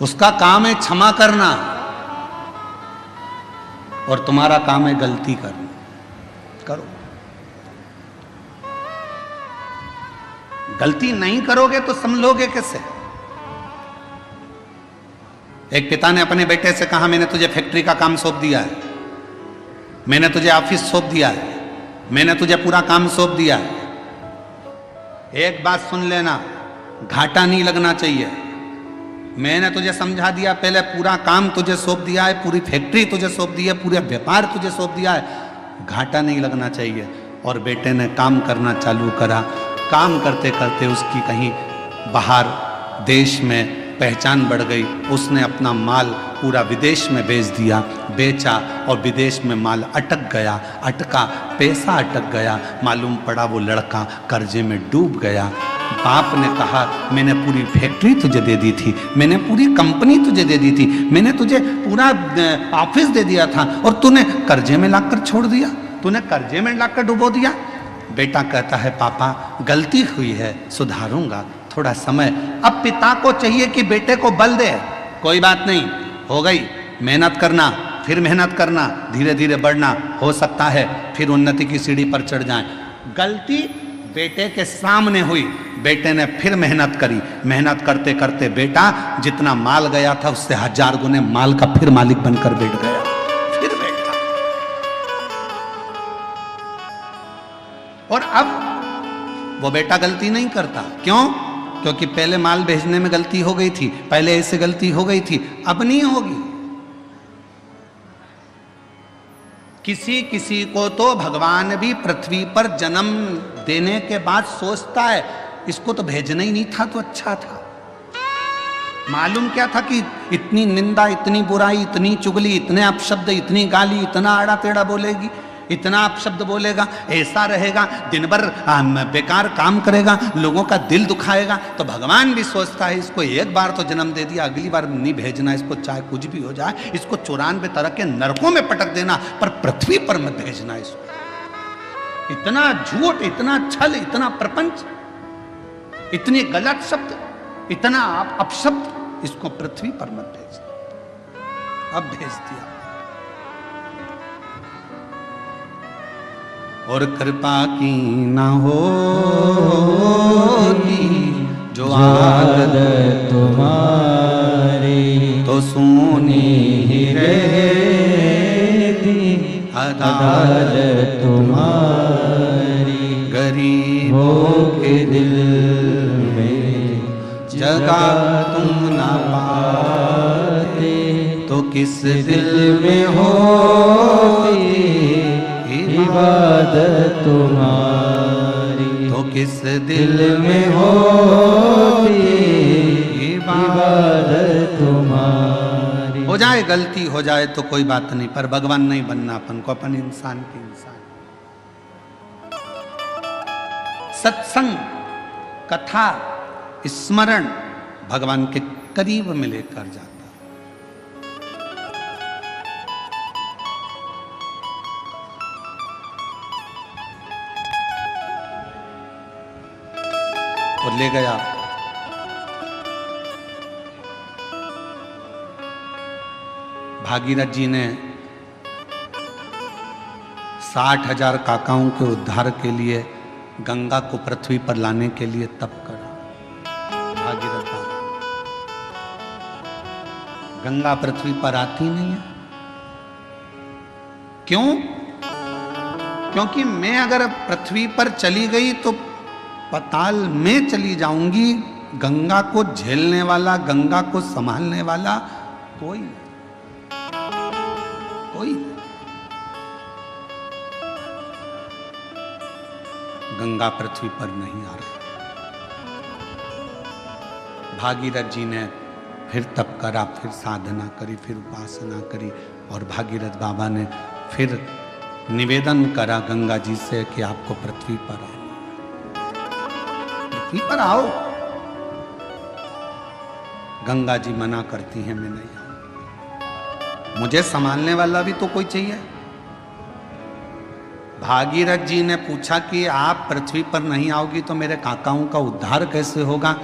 उसका काम है क्षमा करना और तुम्हारा काम है गलती करना। करो। गलती नहीं करोगे तो समझोगे कैसे? एक पिता ने अपने बेटे से कहा, मैंने तुझे फैक्ट्री का काम सौंप दिया है, मैंने तुझे ऑफिस सौंप दिया है, मैंने तुझे पूरा काम सौंप दिया है, एक बात सुन लेना, घाटा नहीं लगना चाहिए। मैंने तुझे समझा दिया, पहले पूरा काम तुझे सौंप दिया है, पूरी फैक्ट्री तुझे सौंप दी है, पूरा व्यापार तुझे सौंप दिया है, घाटा नहीं लगना चाहिए। और बेटे ने काम करना चालू करा। काम करते करते उसकी कहीं बाहर देश में पहचान बढ़ गई। उसने अपना माल पूरा विदेश में बेच दिया, बेचा और विदेश में माल अटक गया, अटका, पैसा अटक गया। मालूम पड़ा वो लड़का कर्जे में डूब गया। बाप ने कहा, मैंने पूरी फैक्ट्री तुझे दे दी थी, मैंने पूरी कंपनी तुझे दे दी थी, मैंने तुझे पूरा ऑफिस दे दिया था और तूने कर्जे में लाकर छोड़ दिया, तूने कर्जे में लाकर डुबो दिया। बेटा कहता है, पापा गलती हुई है, सुधारूंगा, थोड़ा समय। अब पिता को चाहिए कि बेटे को बल दे, कोई बात नहीं, हो गई, मेहनत करना, फिर मेहनत करना, धीरे धीरे बढ़ना, हो सकता है फिर उन्नति की सीढ़ी पर चढ़ जाए। गलती बेटे के सामने हुई, बेटे ने फिर मेहनत करी, मेहनत करते करते बेटा जितना माल गया था उससे 1000 गुने माल का फिर मालिक बनकर बैठ गया। फिर बैठा। और अब वो बेटा गलती नहीं करता। क्यों? क्योंकि पहले माल भेजने में गलती हो गई थी, पहले ऐसे गलती हो गई थी, अब नहीं होगी। किसी किसी को तो भगवान भी पृथ्वी पर जन्म देने के बाद सोचता है, इसको तो भेजना ही नहीं था तो अच्छा था। मालूम क्या था कि इतनी निंदा, इतनी बुराई, इतनी चुगली, इतने अपशब्द, इतनी गाली, इतना आड़ा टेढ़ा बोलेगी, इतना अपशब्द बोलेगा, ऐसा रहेगा, दिन भर बेकार काम करेगा, लोगों का दिल दुखाएगा। तो भगवान भी सोचता है, इसको एक बार तो जन्म दे दिया, अगली बार नहीं भेजना इसको, चाहे कुछ भी हो जाए, इसको 94 तरह के नरकों में पटक देना, पर पृथ्वी पर मत भेजना इसको। इतना झूठ, इतना छल, इतना प्रपंच, इतनी गलत शब्द, इतना अपशब्द, इसको पृथ्वी पर मत भेजना। अब भेज दिया। और कृपा की ना होती जो आदत तुम्हारी, तो सोनी ही रहती अदालत तुम्हारी। गरीबों के दिल में जगह तुम ना पाते, तो किस दिल में होती इबादत तुम्हारी, तो किस दिल में होती इबादत तुम्हारी। हो जाए गलती, हो जाए तो कोई बात नहीं, पर भगवान नहीं बनना अपन को, अपन इंसान के इंसान। सत्संग, कथा, स्मरण भगवान के करीब में लेकर जाता। और ले गया। भागीरथ जी ने 60,000 काकाओं के उद्धार के लिए गंगा को पृथ्वी पर लाने के लिए तप करा। भागीरथ बाबा, गंगा पृथ्वी पर आती नहीं है। क्यों? क्योंकि मैं अगर पृथ्वी पर चली गई तो पताल में चली जाऊंगी। गंगा को झेलने वाला, गंगा को संभालने वाला कोई नहीं, कोई नहीं। गंगा पृथ्वी पर नहीं आ रही। भागीरथ जी ने फिर तप करा, फिर साधना करी, फिर उपासना करी, और भागीरथ बाबा ने फिर निवेदन करा गंगा जी से कि आपको पृथ्वी पर आना, पृथ्वी पर आओ। गंगा जी मना करती हैं, मैं नहीं आऊं, मुझे संभालने वाला भी तो कोई चाहिए। भागीरथ जी ने पूछा कि आप पृथ्वी पर नहीं आओगी तो मेरे काकाओं का उद्धार कैसे होगा?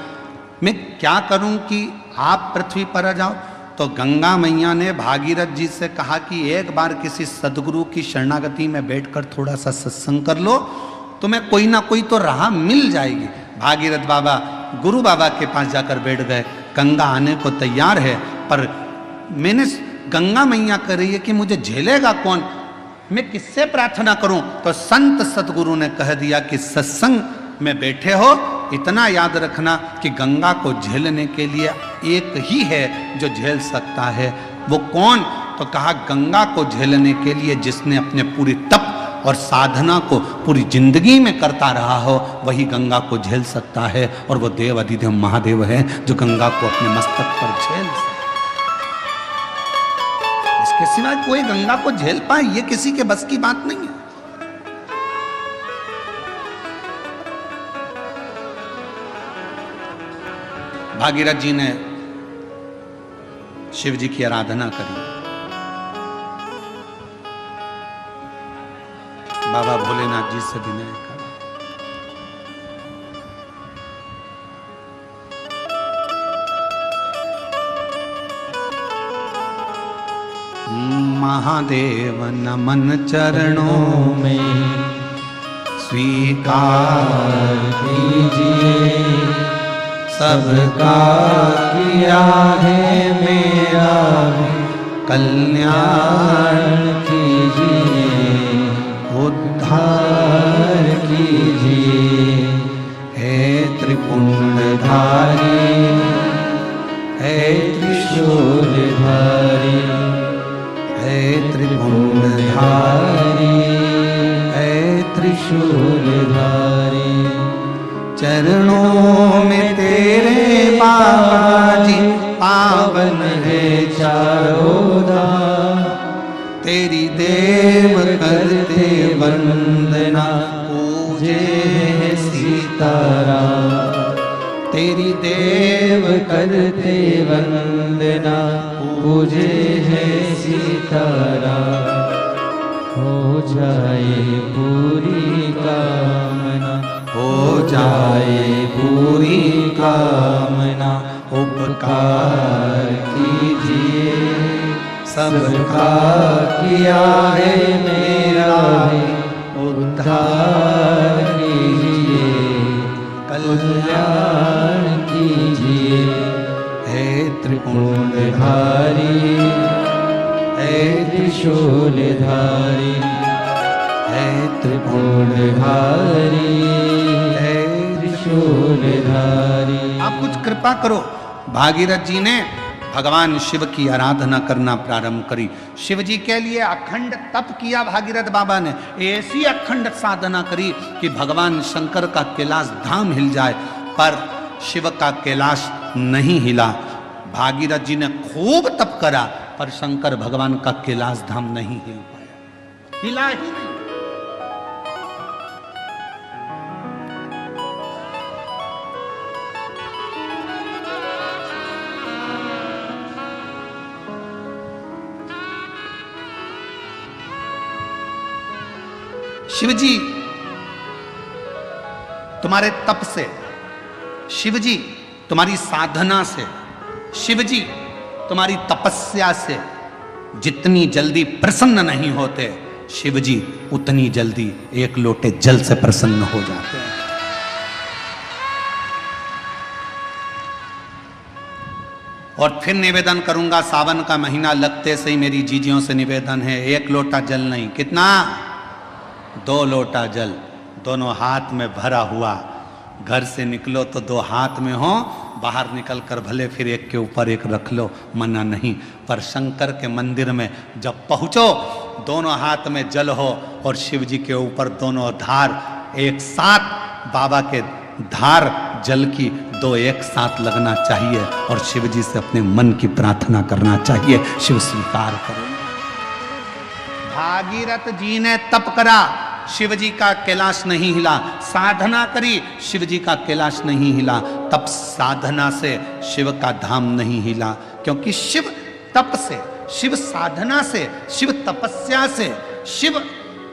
मैं क्या करूं कि आप पृथ्वी पर आ जाओ? तो गंगा मैया ने भागीरथ जी से कहा कि एक बार किसी सदगुरु की शरणागति में बैठकर थोड़ा सा सत्संग कर लो, तुम्हें कोई ना कोई तो राह मिल जाएगी। भागीरथ बाबा गुरु बाबा के पास जाकर बैठ गए। गंगा आने को तैयार है, पर मैंने गंगा मैया कह रही है कि मुझे झेलेगा कौन, मैं किससे प्रार्थना करूं? तो संत सतगुरु ने कह दिया कि सत्संग में बैठे हो, इतना याद रखना कि गंगा को झेलने के लिए एक ही है जो झेल सकता है। वो कौन? तो कहा गंगा को झेलने के लिए जिसने अपने पूरी तप और साधना को पूरी जिंदगी में करता रहा हो, वही गंगा को झेल सकता है। और वो देव अधिदेव महादेव है जो गंगा को अपने मस्तक पर झेल सकता है। इसके सिवाय कोई गंगा को झेल पाए ये किसी के बस की बात नहीं है। भागीरथ जी ने शिव जी की आराधना करी। बाबा भोलेनाथ जी से विनय करा। महादेव नमन चरणों में स्वीकार कीजिए, सबका किया है मेरा कल्याण कीजिए, उद्धार कीजिए। हे त्रिपुंडधारी, हे त्रिशूलधारी, हे त्रिपुंडधारी, हे त्रिशूलधारी। चरणों में तेरे बाबा जी पावन है चारों धाम, तेरी देव करते वंदना पूजे है सीताराम, तेरी देव करते वंदना पूजे है सीताराम। हो जाए पूरी कामना, हो जाए पूरी कामना, उपकार कीजिए, सबका किया है मेरा उद्धार कीजिए, कल्याण कीजिए। हे त्रिपुंडधारी, हे त्रिशूलधारी, हे त्रिपुंडधारी, हे त्रिशूलधारी। आप कुछ कृपा करो। भागीरथ जी ने भगवान शिव की आराधना करना प्रारंभ करी। शिव जी के लिए अखंड तप किया भागीरथ बाबा ने, ऐसी अखंड साधना करी कि भगवान शंकर का कैलाश धाम हिल जाए, पर शिव का कैलाश नहीं हिला। भागीरथ जी ने खूब तप करा, पर शंकर भगवान का कैलाश धाम नहीं हिल पाया, हिला ही नहीं। शिवजी तुम्हारे तप से, शिवजी तुम्हारी साधना से, शिवजी तुम्हारी तपस्या से जितनी जल्दी प्रसन्न नहीं होते, शिवजी उतनी जल्दी एक लोटे जल से प्रसन्न हो जाते हैं। और फिर निवेदन करूंगा, सावन का महीना लगते से ही मेरी जीजियों से निवेदन है, एक लोटा जल नहीं, कितना? 2 लोटा जल, दोनों हाथ में भरा हुआ। घर से निकलो तो 2 हाथ में हो, बाहर निकलकर भले फिर एक के ऊपर एक रख लो, मना नहीं। पर शंकर के मंदिर में जब पहुंचो, दोनों हाथ में जल हो और शिव जी के ऊपर दोनों धार एक साथ, बाबा के धार जल की 2 एक साथ लगना चाहिए और शिव जी से अपने मन की प्रार्थना करना चाहिए। शिव स्वीकार करो। भागीरथ जी ने तप करा, शिव जी का कैलाश नहीं हिला। साधना करी, शिव जी का कैलाश नहीं हिला। तप साधना से शिव का धाम नहीं हिला, क्योंकि शिव तप से, शिव साधना से, शिव तपस्या से, शिव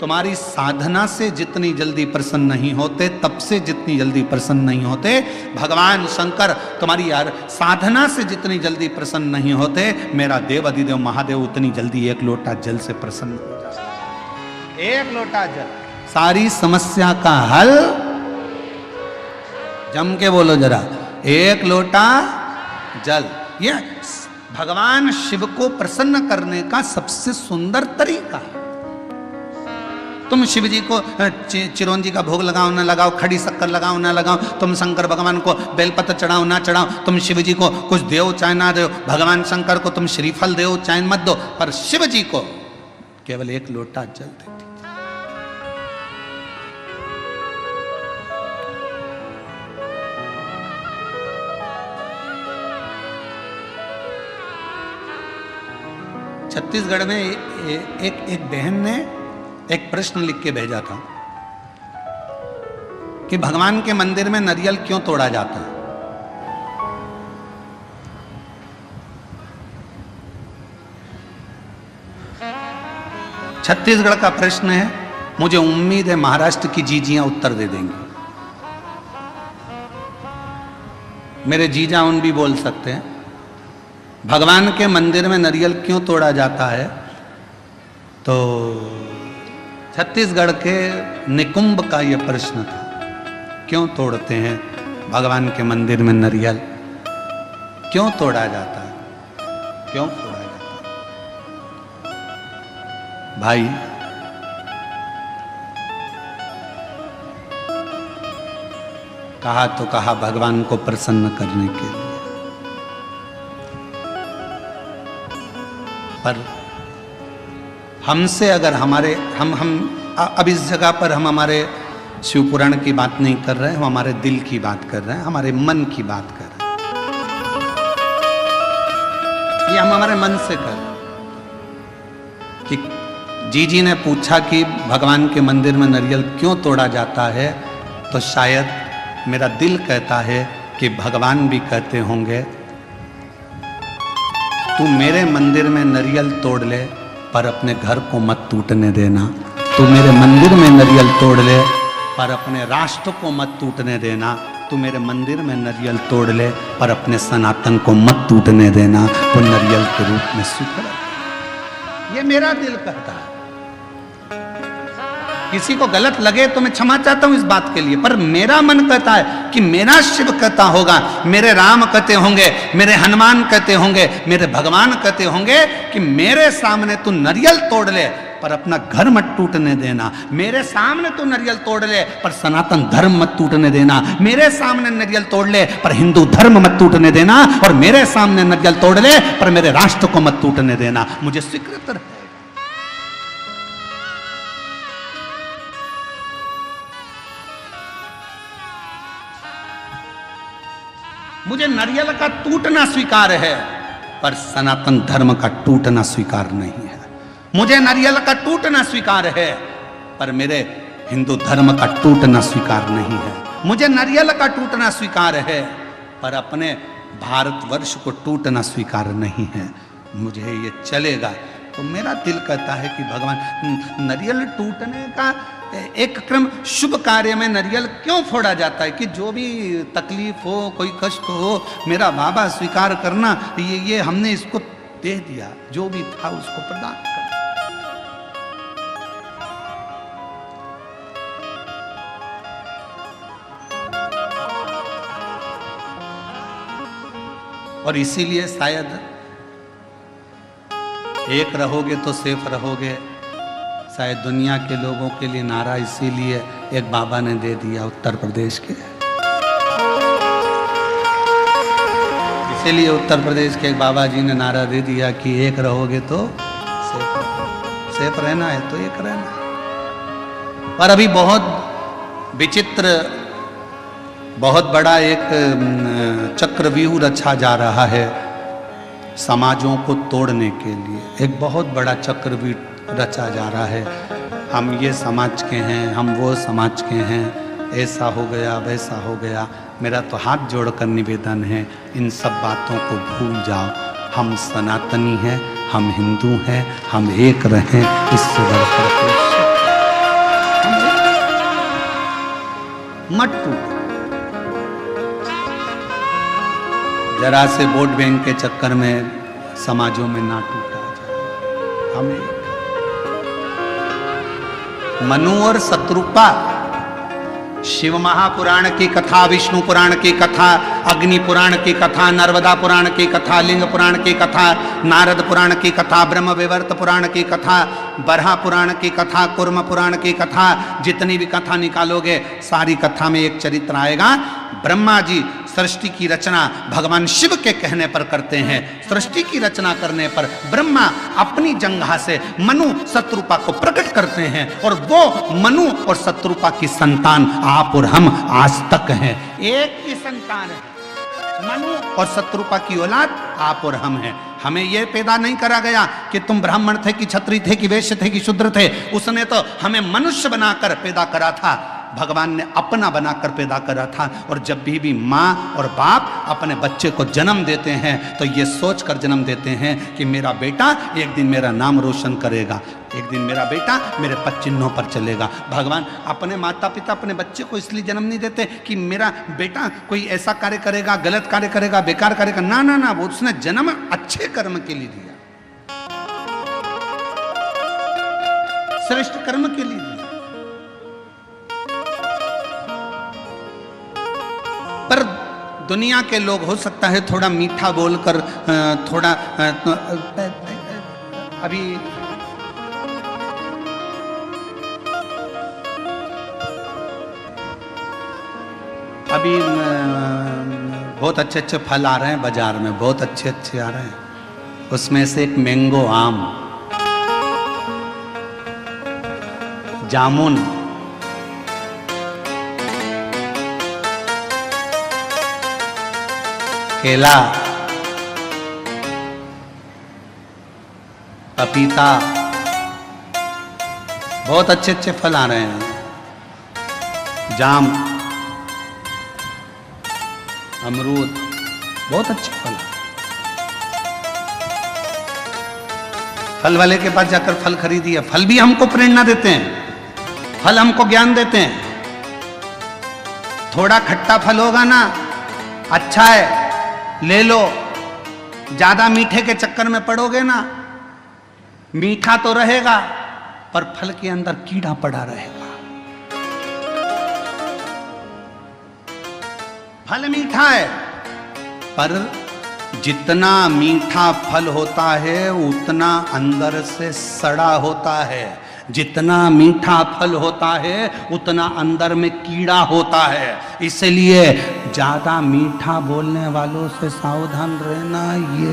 तुम्हारी साधना से जितनी जल्दी प्रसन्न नहीं होते, तब से जितनी जल्दी प्रसन्न नहीं होते, भगवान शंकर तुम्हारी यार साधना से जितनी जल्दी प्रसन्न नहीं होते, मेरा देव अधिदेव महादेव उतनी जल्दी एक लोटा जल से प्रसन्न हो जाता। एक लोटा जल सारी समस्या का हल। जम के बोलो जरा, एक लोटा जल। ये भगवान शिव को प्रसन्न करने का सबसे सुंदर तरीका है। तुम शिव जी को चिरौंजी का भोग लगाओ ना लगाओ, खड़ी शक्कर लगाओ ना लगाओ, तुम शंकर भगवान को बेलपत्र चढ़ाओ ना चढ़ाओ, तुम शिव जी को कुछ दो चाहे ना दो, भगवान शंकर को तुम श्रीफल दो चाहे मत दो, पर शिव जी को केवल एक लोटा जल दे। 'छत्तीसगढ़ में एक बहन ने एक प्रश्न लिख के भेजा था कि भगवान के मंदिर में नारियल क्यों तोड़ा जाता है। छत्तीसगढ़ का प्रश्न है, मुझे उम्मीद है महाराष्ट्र की जीजियां उत्तर दे देंगी। मेरे जीजा उन भी बोल सकते हैं। भगवान के मंदिर में नारियल क्यों तोड़ा जाता है, तो छत्तीसगढ़ के निकुंभ का यह प्रश्न था, क्यों तोड़ते हैं भगवान के मंदिर में नारियल, क्यों तोड़ा जाता है, क्यों तोड़ा जाता है। भाई कहा तो कहा भगवान को प्रसन्न करने के लिए, पर हमसे अगर हमारे हम अब इस जगह पर हम हमारे शिव पुराण की बात नहीं कर रहे हैं, हम हमारे दिल की बात कर रहे हैं, हमारे मन की बात कर रहे हैं। ये हम हमारे मन से कर रहे हैं कि जीजी ने पूछा कि भगवान के मंदिर में नारियल क्यों तोड़ा जाता है, तो शायद मेरा दिल कहता है कि भगवान भी कहते होंगे, तू मेरे मंदिर में नारियल तोड़ ले पर अपने घर को मत टूटने देना, तू मेरे मंदिर में नारियल तोड़ ले पर अपने राष्ट्र को मत टूटने देना, तू मेरे मंदिर में नारियल तोड़ ले पर अपने सनातन को मत टूटने देना, तो नारियल के रूप में स्वीकार। ये मेरा दिल कहता है। किसी को गलत लगे तो मैं क्षमा चाहता हूं इस बात के लिए, पर मेरा मन कहता है कि मेरा शिव कहता होगा, मेरे राम कहते होंगे, मेरे हनुमान कहते होंगे, मेरे भगवान कहते होंगे कि मेरे सामने तू नारियल तोड़ ले पर अपना घर मत टूटने देना, मेरे सामने तू नारियल तोड़ ले पर सनातन धर्म मत टूटने देना, मेरे सामने नारियल तोड़ ले पर हिंदू धर्म मत टूटने देना, और मेरे सामने नारियल तोड़ ले पर मेरे राष्ट्र को मत टूटने देना। मुझे स्वीकृत रहे। मुझे नारियल का टूटना स्वीकार है पर सनातन धर्म का टूटना स्वीकार नहीं है। मुझे नारियल का टूटना स्वीकार है पर मेरे हिंदू धर्म का टूटना स्वीकार नहीं है। मुझे नारियल का टूटना स्वीकार है पर अपने भारतवर्ष को टूटना स्वीकार नहीं है। मुझे ये चलेगा। तो मेरा दिल कहता है कि भगवान, नारियल टूटने का एक क्रम, शुभ कार्य में नारियल क्यों फोड़ा जाता है कि जो भी तकलीफ हो, कोई कष्ट हो, मेरा बाबा स्वीकार करना, ये हमने इसको दे दिया, जो भी था उसको प्रदान कर। और इसीलिए शायद एक रहोगे तो सेफ रहोगे, शायद दुनिया के लोगों के लिए नारा इसीलिए एक बाबा ने दे दिया उत्तर प्रदेश के। इसीलिए उत्तर प्रदेश के एक बाबा जी ने नारा दे दिया कि एक रहोगे तो सेफ रहना है तो एक रहना। पर अभी बहुत विचित्र, बहुत बड़ा एक चक्रव्यूह रचा जा रहा है समाजों को तोड़ने के लिए। एक बहुत बड़ा चक्रव्यूह रचा जा रहा है। हम ये समाज के हैं, हम वो समाज के हैं, ऐसा हो गया वैसा हो गया। मेरा तो हाथ जोड़कर निवेदन है, इन सब बातों को भूल जाओ। हम सनातनी हैं, हम हिंदू हैं, हम एक रहें, इससे बढ़कर मत टूटो। जरा से वोट बैंक के चक्कर में समाजों में ना टूटा जाए। हमें मनु और शत्रुपा, शिव महापुराण की कथा, विष्णु पुराण की कथा, अग्नि पुराण की कथा, नर्मदा पुराण की कथा, लिंग पुराण की कथा, नारद पुराण की कथा, ब्रह्म विवर्त पुराण की कथा, बरहा पुराण की कथा, कुर्म पुराण की कथा, जितनी भी कथा निकालोगे सारी कथा में एक चरित्र आएगा। ब्रह्मा जी सृष्टि की रचना भगवान शिव के कहने पर करते हैं। सृष्टि की रचना करने पर ब्रह्मा अपनी जंघा से मनु शत्रुपा को प्रकट करते हैं और वो मनु और शत्रुपा की संतान आप और हम आज तक हैं। एक ही संतान है, मनु और शत्रुपा की औलाद आप और हम हैं। हमें यह पैदा नहीं करा गया कि तुम ब्राह्मण थे कि क्षत्रिय थे कि वैश्य थे कि शूद्र थे। उसने तो हमें मनुष्य बनाकर पैदा करा था। भगवान ने अपना बनाकर पैदा करा था। और जब भी माँ और बाप अपने बच्चे को जन्म देते हैं तो ये सोचकर जन्म देते हैं कि मेरा बेटा एक दिन मेरा नाम रोशन करेगा, एक दिन मेरा बेटा मेरे पद चिन्हों पर चलेगा। भगवान अपने माता पिता अपने बच्चे को इसलिए जन्म नहीं देते कि मेरा बेटा कोई ऐसा कार्य करेगा, गलत कार्य करेगा, बेकार करेगा। ना ना ना, वो उसने जन्म अच्छे कर्म के लिए दिया, श्रेष्ठ कर्म के लिए दिया। पर दुनिया के लोग हो सकता है थोड़ा मीठा बोलकर थोड़ा अभी बहुत अच्छे अच्छे फल आ रहे हैं बाजार में, बहुत अच्छे अच्छे आ रहे हैं। उसमें से एक मैंगो आम, जामुन, केला, पपीता, बहुत अच्छे अच्छे फल आ रहे हैं। जाम, अमरूद, बहुत अच्छे फल। फल वाले के पास जाकर फल खरीदिए। फल भी हमको प्रेरणा देते हैं, फल हमको ज्ञान देते हैं। थोड़ा खट्टा फल होगा ना, अच्छा है, ले लो। ज्यादा मीठे के चक्कर में पड़ोगे ना, मीठा तो रहेगा पर फल के अंदर कीड़ा पड़ा रहेगा। फल मीठा है पर जितना मीठा फल होता है उतना अंदर से सड़ा होता है। जितना मीठा फल होता है उतना अंदर में कीड़ा होता है। इसलिए ज्यादा मीठा बोलने वालों से सावधान रहना। ये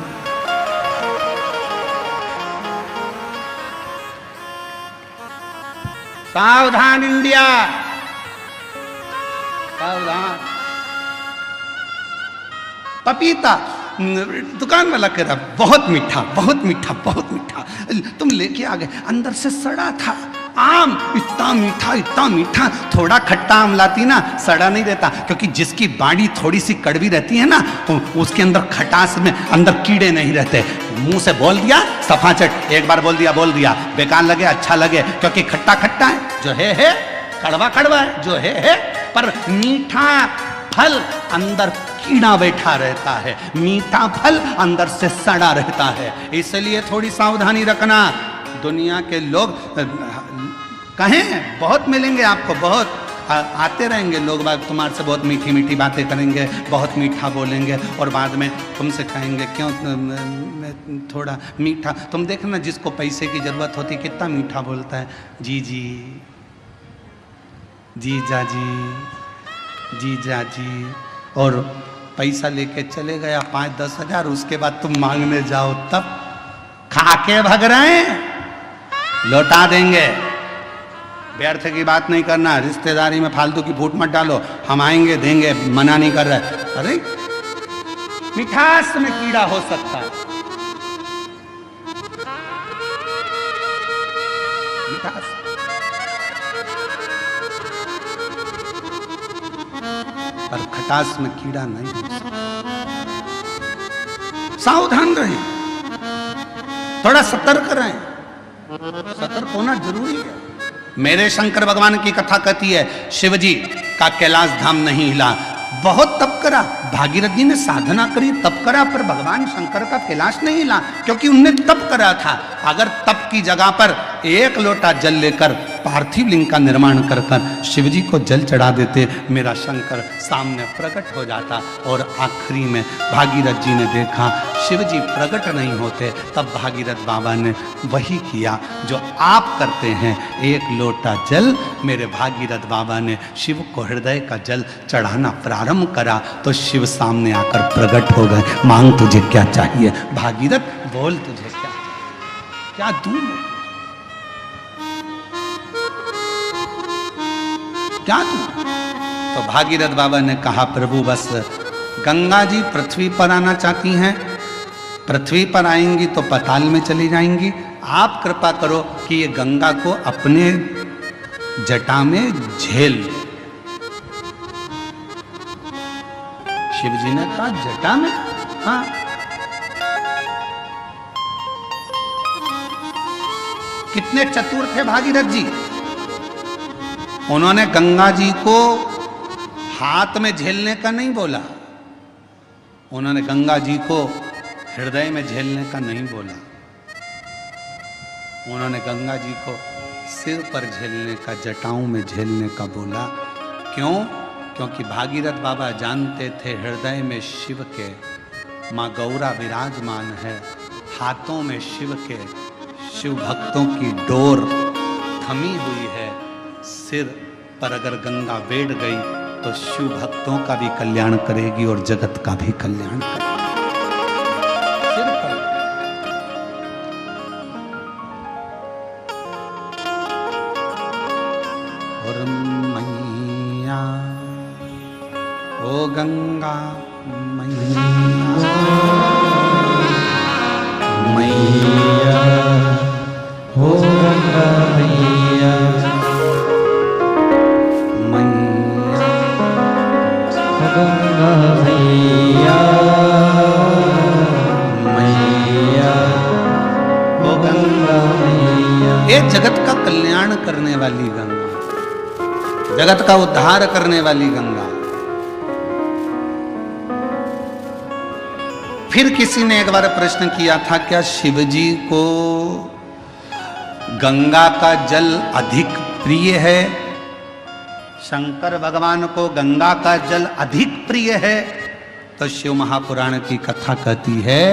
सावधान इंडिया, सावधान। पपीता दुकान वाला कह रहा बहुत मीठा, बहुत मीठा, बहुत मीठा। तुम लेके आ गए, अंदर से सड़ा था। आम इतना मीठा, इतना मीठा। थोड़ा खट्टा आम लाती ना, सड़ा नहीं रहता, क्योंकि जिसकी बाड़ी थोड़ी सी कड़वी रहती है ना, उसके अंदर खटास में अंदर कीड़े नहीं रहते। मुंह से बोल दिया सफाचट, एक बार बोल दिया, बेकार लगे अच्छा लगे, क्योंकि खट्टा खट्टा है, जो है, कड़वा कड़वा है, जो है। पर मीठा फल अंदर कीड़ा बैठा रहता है, मीठा फल अंदर से सड़ा रहता है। इसलिए थोड़ी सावधानी रखना। दुनिया के लोग कहें बहुत मिलेंगे आपको, बहुत आते रहेंगे लोग बाग, तुम्हारे से बहुत मीठी मीठी बातें करेंगे, बहुत मीठा बोलेंगे और बाद में तुमसे कहेंगे क्यों थोड़ा मीठा। तुम देखना जिसको पैसे की जरूरत होती कितना मीठा बोलता है। जी जी, जीजा जी, जीजा जी। और पैसा लेके चले गया 5-10 हजार, उसके बाद तुम मांगने जाओ तब खाके भग रहे हैं, लौटा देंगे। व्यर्थ की बात नहीं करना, रिश्तेदारी में फालतू की फूट मत डालो। हम आएंगे देंगे, मना नहीं कर रहे। अरे मिठास में कीड़ा हो सकता है, मिठास। पर खटास में कीड़ा नहीं हो सकता। सावधान रहें, थोड़ा सतर्क रहें। सतर्क होना जरूरी है। मेरे शंकर भगवान की कथा कहती है, शिव जी का कैलाश धाम नहीं हिला। बहुत तप करा, भागीरथ जी ने साधना करी, तप करा, पर भगवान शंकर का कैलाश नहीं हिला, क्योंकि उनने तप करा था। अगर तप की जगह पर एक लोटा जल लेकर पार्थिव लिंग का निर्माण कर कर शिवजी को जल चढ़ा देते, मेरा शंकर सामने प्रकट हो जाता। और आखिरी में भागीरथ जी ने देखा शिवजी प्रकट नहीं होते, तब भागीरथ बाबा ने वही किया जो आप करते हैं। एक लोटा जल मेरे भागीरथ बाबा ने शिव को हृदय का जल चढ़ाना प्रारंभ करा, तो शिव सामने आकर प्रकट हो गए। मांग तुझे क्या चाहिए भागीरथ, बोल तुझे क्या दूं मैं, क्या दूं? तो भागीरथ बाबा ने कहा प्रभु बस गंगा जी पृथ्वी पर आना चाहती हैं, पृथ्वी पर आएंगी तो पाताल में चली जाएंगी, आप कृपा करो कि ये गंगा को अपने जटा में झेल ले। शिव जी ने कहा जटा में? हाँ। कितने चतुर थे भागीरथ जी, उन्होंने गंगा जी को हाथ में झेलने का नहीं बोला, उन्होंने गंगा जी को हृदय में झेलने का नहीं बोला, उन्होंने गंगा जी को सिर पर झेलने का, जटाओं में झेलने का बोला। क्यों? क्योंकि भागीरथ बाबा जानते थे हृदय में शिव के माँ गौरा विराजमान है, हाथों में शिव के शिव भक्तों की डोर थमी हुई है। सिर पर अगर गंगा बैठ गई तो शिव भक्तों का भी कल्याण करेगी और जगत का भी कल्याण करेगी। सिर पर और मैया ओ गंगा मैया, मैया ओ गंगा मैया, मैया गंगा मैया, मैया ओ गंगा मैया। ये जगत का कल्याण करने वाली गंगा, जगत का उद्धार करने वाली गंगा। फिर किसी ने एक बार प्रश्न किया था, क्या शिवजी को गंगा का जल अधिक प्रिय है? शंकर भगवान को गंगा का जल अधिक प्रिय है? तो शिव महापुराण की कथा कहती है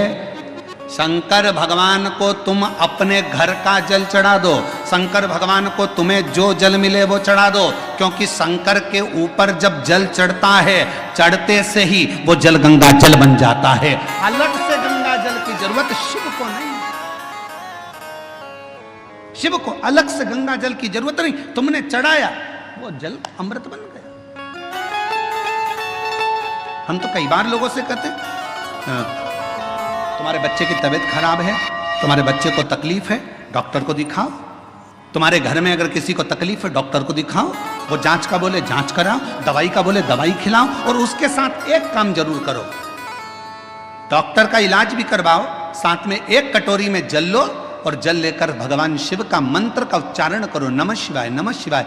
शंकर भगवान को तुम अपने घर का जल चढ़ा दो, शंकर भगवान को तुम्हें जो जल मिले वो चढ़ा दो, क्योंकि शंकर के ऊपर जब जल चढ़ता है चढ़ते से ही वो जल गंगा जल बन जाता है। अलग से गंगा जल की जरूरत शिव को नहीं, शिव को अलग से गंगा जल की जरूरत नहीं, तुमने चढ़ाया वो जल अमृत बन गया। हम तो कई बार लोगों से कहते तुम्हारे बच्चे की तबीयत खराब है, तुम्हारे बच्चे को तकलीफ है, डॉक्टर को दिखाओ। तुम्हारे घर में अगर किसी को तकलीफ है डॉक्टर को दिखाओ, वो जांच का बोले जांच कराओ, दवाई का बोले दवाई खिलाओ, और उसके साथ एक काम जरूर करो, डॉक्टर का इलाज भी करवाओ, साथ में एक कटोरी में जल लो और जल लेकर भगवान शिव का मंत्र का उच्चारण करो, नमः शिवाय नमः शिवाय,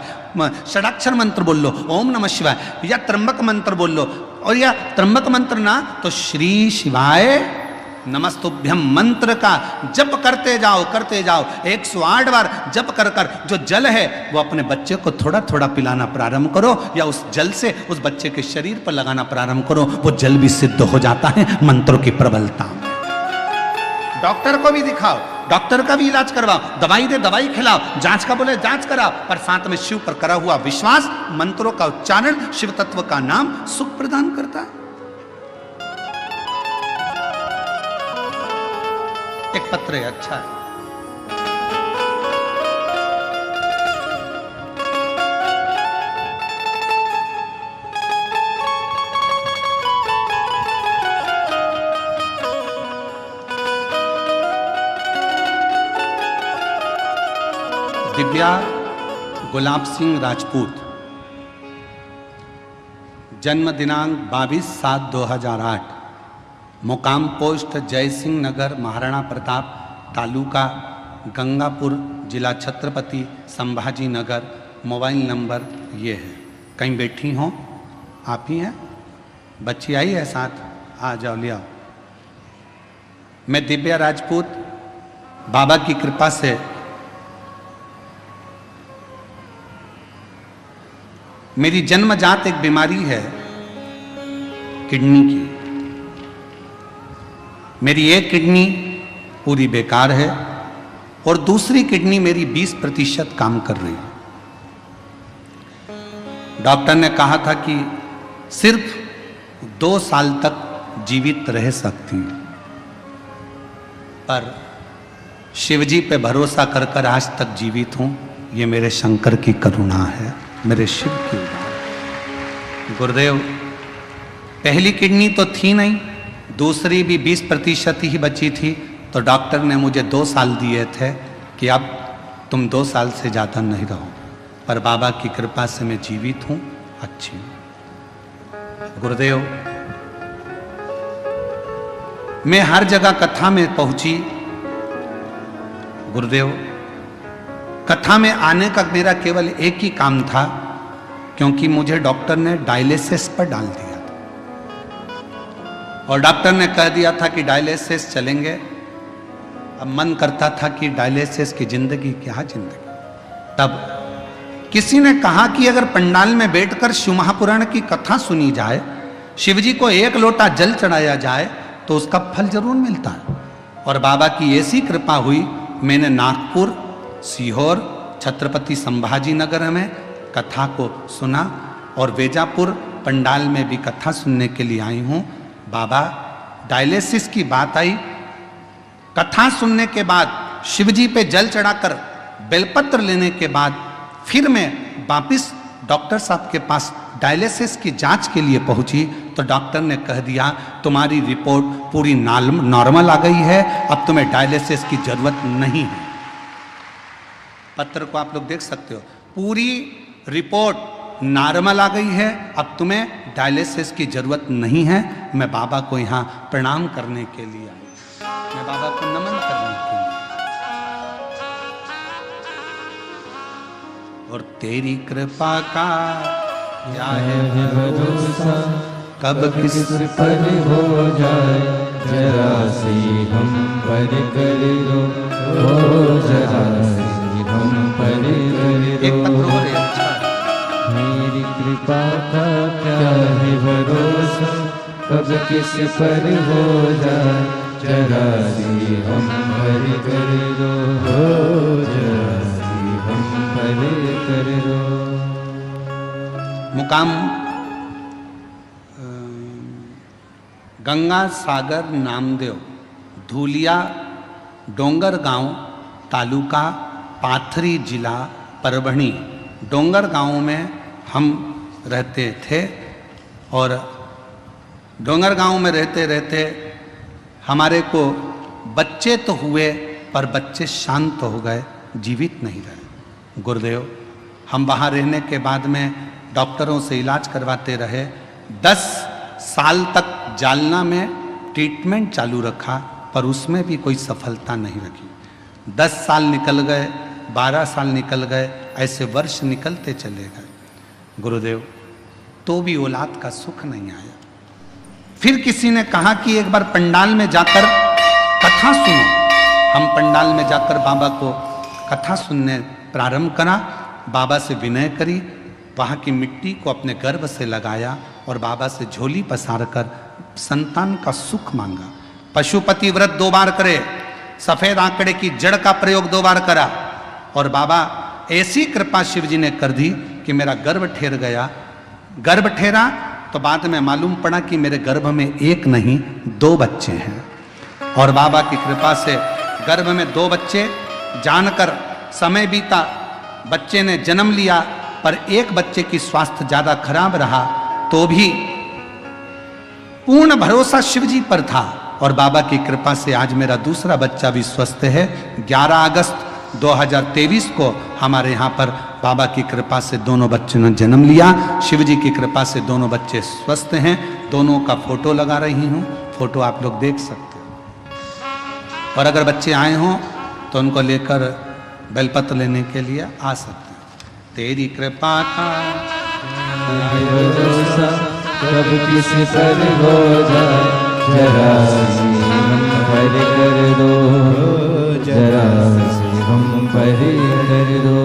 षडाक्षर मंत्र बोल लो, ओम नमः शिवाय, या त्र्यंबक मंत्र बोल लो, और या त्र्यंबक मंत्र ना तो श्री शिवाय नमस्तुभ्यम मंत्र का जप करते जाओ 108 बार जप कर कर जो जल है वो अपने बच्चे को थोड़ा थोड़ा पिलाना प्रारंभ करो, या उस जल से उस बच्चे के शरीर पर लगाना प्रारंभ करो, वो जल भी सिद्ध हो जाता है मंत्रों की प्रबलता में। डॉक्टर को भी दिखाओ, डॉक्टर का भी इलाज करवाओ, दवाई दे दवाई खिलाओ, जांच का बोले जांच कराओ, पर साथ में शिव पर करा हुआ विश्वास, मंत्रों का उच्चारण, शिव तत्व का नाम सुख प्रदान करता है। एक पत्र है, अच्छा है। दिव्या गुलाब सिंह राजपूत, जन्म दिनांक 22/7/2008, मुकाम पोस्ट जय सिंह नगर, महाराणा प्रताप, तालुका गंगापुर, जिला छत्रपति संभाजी नगर, मोबाइल नंबर ये है। कहीं बैठी हो? आप ही हैं? बच्ची आई है साथ? आ जाओ, ले आओ। मैं दिव्या राजपूत, बाबा की कृपा से मेरी जन्मजात एक बीमारी है किडनी की। मेरी एक किडनी पूरी बेकार है और दूसरी किडनी मेरी 20% काम कर रही है। डॉक्टर ने कहा था कि सिर्फ 2 साल तक जीवित रह सकती है, पर शिवजी पे भरोसा कर कर आज तक जीवित हूं। ये मेरे शंकर की करुणा है, मेरे शिव की उदार। गुरुदेव, पहली किडनी तो थी नहीं, दूसरी भी 20% ही बची थी, तो डॉक्टर ने मुझे 2 साल दिए थे कि अब तुम 2 साल से ज़्यादा नहीं रहो, पर बाबा की कृपा से मैं जीवित हूँ, अच्छी हूँ। गुरुदेव, मैं हर जगह कथा में पहुंची। गुरुदेव, कथा में आने का मेरा केवल एक ही काम था, क्योंकि मुझे डॉक्टर ने डायलिसिस पर डाल दिया था और डॉक्टर ने कह दिया था कि डायलिसिस चलेंगे। अब मन करता था कि डायलिसिस की जिंदगी क्या जिंदगी। तब किसी ने कहा कि अगर पंडाल में बैठकर शिव महापुराण की कथा सुनी जाए, शिवजी को 1 लोटा जल चढ़ाया जाए, तो उसका फल जरूर मिलता है। और बाबा की ऐसी कृपा हुई, मैंने नागपुर, सीहोर, छत्रपति संभाजी नगर में कथा को सुना और वेजापुर पंडाल में भी कथा सुनने के लिए आई हूँ। बाबा, डायलिसिस की बात आई, कथा सुनने के बाद शिवजी पे जल चढ़ाकर बेलपत्र लेने के बाद फिर मैं वापिस डॉक्टर साहब के पास डायलिसिस की जांच के लिए पहुंची, तो डॉक्टर ने कह दिया तुम्हारी रिपोर्ट पूरी नॉर्मल आ गई है, अब तुम्हें डायलिसिस की जरूरत नहीं है। पत्र को आप लोग देख सकते हो, पूरी रिपोर्ट नॉर्मल आ गई है, अब तुम्हें डायलिसिस की जरूरत नहीं है। मैं बाबा को यहाँ प्रणाम करने के लिए आई, मैं बाबा को नमन करने के लिए। और तेरी कृपा का क्या है भरोसा, कब किस पर हो जाए, जरा सी हम पर कर दो, जरा सी हम पर कर दो। मेरी कृपा का क्या है भरोसा, कब किस पर हो जाए, जरा सी हम पर कर दो, जरा सी हम पर कर दो। मुकाम गंगा सागर नामदेव, धूलिया डोंगर गांव, तालुका पाथरी, जिला परभणी। डोंगर गांव में हम रहते थे और डोंगर गांव में रहते रहते हमारे को बच्चे तो हुए, पर बच्चे शांत हो गए, जीवित नहीं रहे। गुरुदेव, हम वहाँ रहने के बाद में डॉक्टरों से इलाज करवाते रहे। 10 साल तक जालना में ट्रीटमेंट चालू रखा, पर उसमें भी कोई सफलता नहीं रखी। 10 साल निकल गए, 12 साल निकल गए, ऐसे वर्ष निकलते चले गए। गुरुदेव, तो भी औलाद का सुख नहीं आया। फिर किसी ने कहा कि एक बार पंडाल में जाकर कथा सुनो। हम पंडाल में जाकर बाबा को कथा सुनने प्रारंभ करा, बाबा से विनय करी, वहाँ की मिट्टी को अपने गर्भ से लगाया और बाबा से झोली पसार कर संतान का सुख मांगा। पशुपति व्रत 2 बार करे, सफेद आंकड़े की जड़ का प्रयोग 2 बार करा और बाबा ऐसी कृपा शिव जी ने कर दी कि मेरा गर्भ ठहर गया। गर्भ ठहरा तो बाद में मालूम पड़ा कि मेरे गर्भ में 1 नहीं 2 बच्चे हैं और बाबा की कृपा से गर्भ में 2 बच्चे। जानकर समय बीता, बच्चे ने जन्म लिया, पर एक बच्चे की स्वास्थ्य ज्यादा खराब रहा, तो भी पूर्ण भरोसा शिव जी पर था और बाबा की कृपा से आज मेरा दूसरा बच्चा भी स्वस्थ है। 11 अगस्त 2023 को हमारे यहाँ पर बाबा की कृपा से दोनों बच्चों ने जन्म लिया। शिव जी की कृपा से दोनों बच्चे स्वस्थ हैं। दोनों का फोटो लगा रही हूँ, फोटो आप लोग देख सकते हो। और अगर बच्चे आए हों तो उनको लेकर बेलपत्र लेने के लिए आ सकते हैं। तेरी कृपा का भरोसा कब किस पर हो जाए, जरा सी हम पर कर दो, जरा सी हम पर कर दो।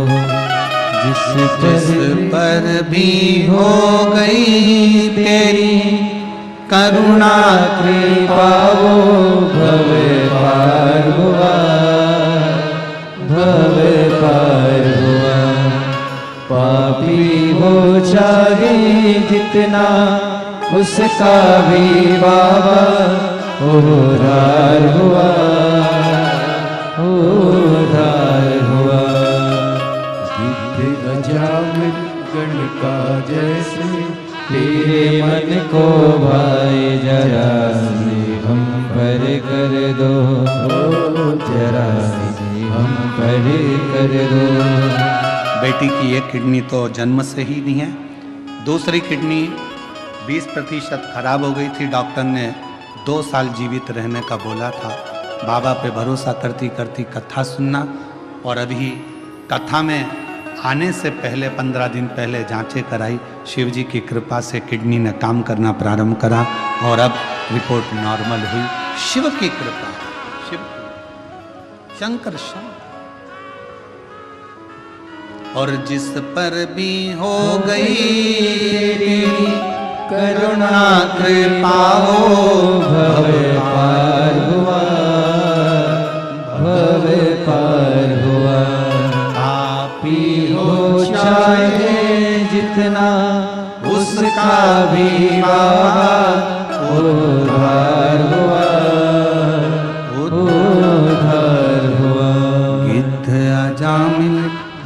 जिस पर भी हो गई तेरी करुणा कृपा वो भव पार हुआ, भव पार हुआ। पापी हो चाहे जितना उसका भी बाबा उद्धार हुआ, उद्धार हुआ। गिद्ध अजामिल गणिका जैसे तेरे मन को भाई, जरा सी हम पर कर दो, जरा सी हम पर कर दो। बेटी की एक किडनी तो जन्म से ही नहीं है, दूसरी किडनी 20% खराब हो गई थी। डॉक्टर ने 2 साल जीवित रहने का बोला था। बाबा पे भरोसा करती करती कथा सुनना, और अभी कथा में आने से पहले 15 दिन पहले जांचें कराई। शिव जी की कृपा से किडनी ने काम करना प्रारंभ करा और अब रिपोर्ट नॉर्मल हुई। शिव की कृपा, शिव शंकर शंकर। और जिस पर भी हो गई तेरी करुणा कृपा हो भव पार हुआ, भव पार हुआ। पापी हो चाहे जितना उसका भी बाबा उद्धार हुआ, उद्धार हुआ। गिद्ध अजामिल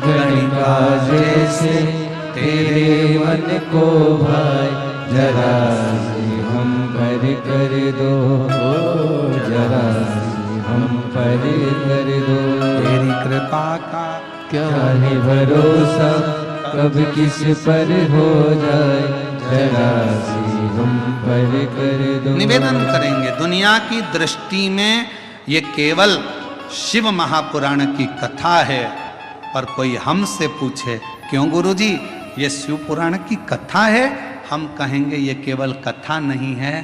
गणिका जैसे तेरे मन को भाई, जरा सी हम पर कर दो, जरा सी हम पर कर दो। तेरी कृपा का क्या है भरोसा कब किस पर हो जाए, जरा सी हम पर कर दो। निवेदन करेंगे, दुनिया की दृष्टि में ये केवल शिव महापुराण की कथा है, पर कोई हमसे पूछे क्यों गुरुजी ये शिव पुराण की कथा है, हम कहेंगे ये केवल कथा नहीं है।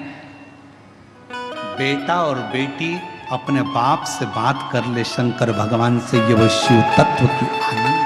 बेटा और बेटी अपने बाप से बात कर ले शंकर भगवान से, ये वो शिव तत्व की आनंद